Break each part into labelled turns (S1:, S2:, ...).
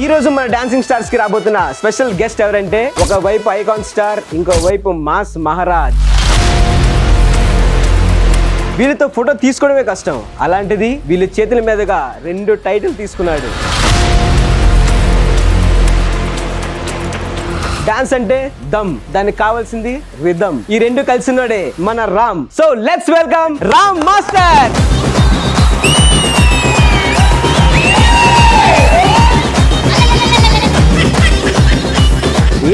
S1: ఈ రోజు మన డాన్సింగ్ స్టార్స్ కి రాబోతున్న స్పెషల్ గెస్ట్ ఎవరంటే ఒక వైపు ఐకాన్ స్టార్, ఇంకో వైపు మాస్ మహారాజ్. వీళ్ళతో ఫోటో తీసుకోవడమే కష్టం, అలాంటిది వీళ్ళ చేతుల మీదుగా 2 టైటిల్ తీసుకున్నాడు. డాన్స్ అంటే దమ్, దానికి కావాల్సింది రిథమ్. ఈ 2 కలిసినోడే మన Ram. So let's welcome Ram master.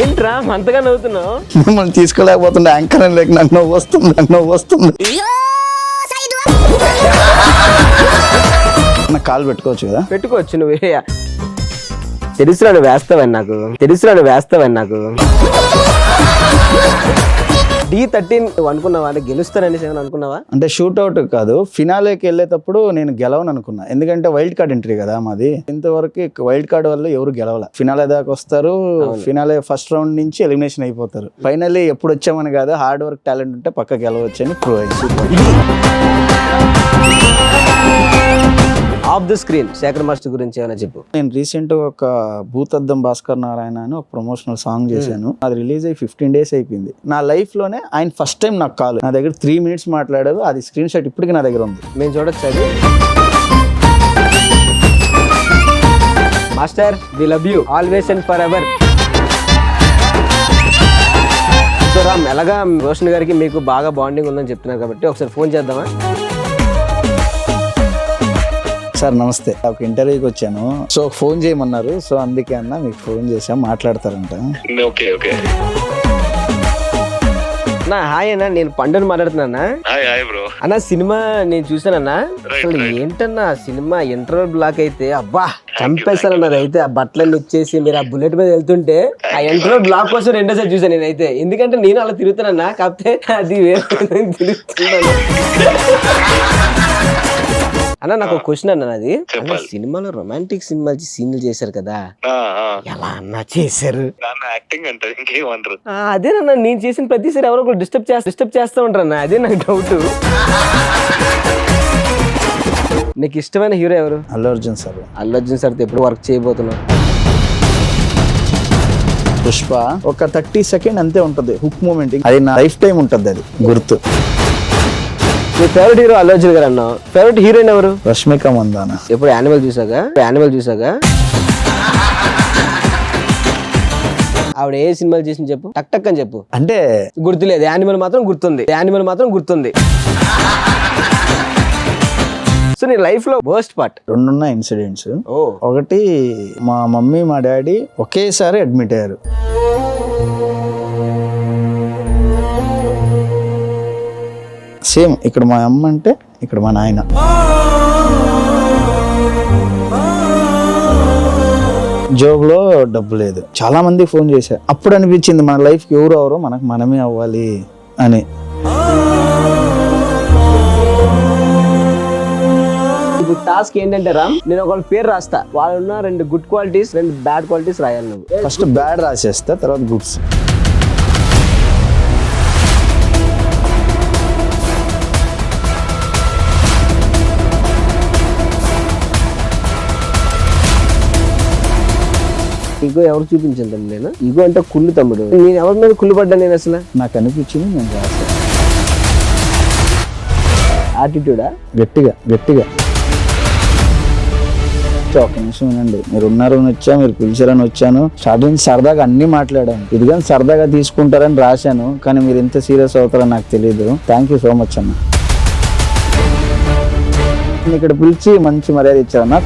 S1: ఏంట్రా అంతగా నవ్వుతున్నావు?
S2: మిమ్మల్ని తీసుకోలేకపోతుండే యాంకర్ అని లేక నాకు నవ్వు వస్తుంది. నాకు కాలు పెట్టుకోవచ్చు కదా?
S1: పెట్టుకోవచ్చు. నువ్వే తెలుసురాడు వేస్తావని నాకు. D13 అనుకున్నావా? అంటే గెలుస్తాననేసి ఏమైనా అనుకున్నావా?
S2: అంటే షూట్అవుట్ కాదు, ఫినాలేకి వెళ్ళేటప్పుడు నేను గెలవను అనుకున్నా. ఎందుకంటే వైల్డ్ కార్డ్ ఎంట్రీ కదా మాది. ఇంతవరకు వైల్డ్ కార్డ్ వల్ల ఎవరు గెలవాల. ఫినాలే దాకా వస్తారు, ఫినాలే ఫస్ట్ రౌండ్ నుంచి ఎలిమినేషన్ అయిపోతారు. ఫైనల్లీ ఎప్పుడు వచ్చామని కాదు, హార్డ్ వర్క్ టాలెంట్ ఉంటే పక్క గెలవచ్చు అని ప్రూవ్ అయింది.
S1: Off the screen Shekhar master గురించి ఏమైనా చెప్పు.
S2: నేను రీసెంట్ గా ఒక భూతద్దం భాస్కర్ నారాయణ అని ఒక ప్రమోషనల్ సాంగ్ చేశాను. అది రిలీజ్ అయ్యి 15 days అయిపోయింది. నా లైఫ్ లోనే ఆయన ఫస్ట్ టైం నాకు కాల్, నా దగ్గర 3 minutes మాట్లాడారు. అది స్క్రీన్ షాట్ ఇప్పటికీ నా దగ్గర ఉంది.
S1: మేము చూడొచ్చు అది. Master we love you always and forever so. సో రామ్, ఎలాగా రోషన్ గారికి మీకు బాగా బాండింగ్ ఉందని చెప్తున్నారు కాబట్టి ఒకసారి ఫోన్ చేద్దామా?
S2: సార్ నమస్తే, ఒక ఇంటర్వ్యూకి వచ్చాను. సో ఫోన్ చేయమన్నారు, సో అందుకే అన్న మీకు ఫోన్ చేసాం, మాట్లాడతారంట.
S3: ఓకే ఓకే
S1: నా హాయ్ అన్న, నేను పండుని మాట్లాడుతున్నా.
S3: Hi bro.
S1: అన్న సినిమా నేను చూసానన్నా, అసలు ఏంటన్నా సినిమా ఇంటర్వల్ బ్లాక్ అయితే అబ్బా చంపేస్తారన్నారు. అయితే ఆ బట్టలన్నీ వచ్చేసి మీరు ఆ బుల్లెట్ మీద వెళ్తుంటే ఆ ఇంటర్వల్ బ్లాక్ కోసం 2 సార్లు చూసాను నేనైతే. ఎందుకంటే నేను అలా తిరుగుతానన్నా, కాకపోతే అది వేరే తిరుగుతున్నాను. అన్న నాకు ఒక క్వశ్చన్ అన్న, అది అన్న సినిమాలో రొమాంటిక్ సినిమాలు సీన్లు చేశారు కదా, ఎలా అన్నా చేశారు? అదేనన్నా, నేను చేసిన ప్రతిసారి ఎవరో ఒకరు డిస్టర్బ్ చేస్తూ ఉంటారు అన్న, అదే నాకు డౌట్. నీకు ఇష్టమైన హీరో ఎవరు?
S2: అల్లు అర్జున్ సార్.
S1: అల్లు అర్జున్ సార్ తో ఎప్పుడు వర్క్ చేయబోతున్నావు?
S2: పుష్ప ఒక 30 seconds అంతే ఉంటది హుక్ మూమెంట్, అది నా లైఫ్ టైం ఉంటది, అది గుర్తు.
S1: మీ ఫేవరెట్ హీరో అల్లు అర్జున్ గారు అన్నావు, ఫేవరెట్ హీరోయిన్ ఎవరు?
S2: రష్మిక మందాన.
S1: ఎప్పుడు యానిమల్ చూసాగా ఆవిడ ఏ సినిమాలు చేసింది చెప్పు, టక్ అని చెప్పు.
S2: అంటే
S1: గుర్తులేదు, యానిమల్ మాత్రం గుర్తుంది. సో నీ లైఫ్ లో వర్స్ట్ పార్ట్?
S2: 2 ఉన్నాయి ఇన్సిడెంట్స్. ఒకటి, మా మమ్మీ మా డాడీ ఒకేసారి అడ్మిట్ అయ్యారు. సేమ్ ఇక్కడ మా అమ్మ అంటే ఇక్కడ మా నాయన. జోబులో డబ్బు లేదు. చాలా మంది ఫోన్ చేశారు. అప్పుడు అనిపించింది మన లైఫ్కి ఎవరో మనకు మనమే అవ్వాలి అని.
S1: ఇప్పుడు టాస్క్ ఏంటంటే రామ్, నేను ఒకళ్ళ పేరు రాస్తా, వాళ్ళున్న 2 గుడ్ క్వాలిటీస్ 2 బ్యాడ్ క్వాలిటీస్ రాయాలి నువ్వు.
S2: ఫస్ట్ బ్యాడ్ రాసేస్తా, తర్వాత గుడ్స్.
S1: ఈగో ఎవరు చూపించింది నేను? ఈగో అంటే కుళ్ళు తమ్ముడు. నేను ఎవరి మీద కుళ్ళు పడ్డా? నేను అసలు
S2: నాకు అనిపించింది, నేను రాశాను.
S1: యాటిట్యూడా?
S2: గట్టిగా ఒక నిమిషం వినండి. మీరు ఉన్నారని వచ్చా, మీరు పిలిచారని వచ్చాను. స్టార్టింగ్ సరదాగా అన్ని మాట్లాడాను, ఇదిగాని సరదాగా తీసుకుంటారని రాశాను, కానీ మీరు ఎంత సీరియస్ అవుతారని నాకు తెలియదు. థ్యాంక్ యూ సో మచ్ అన్న. ఇక్కడ పిలిచి మంచి మర్యాద ఇచ్చారన్న.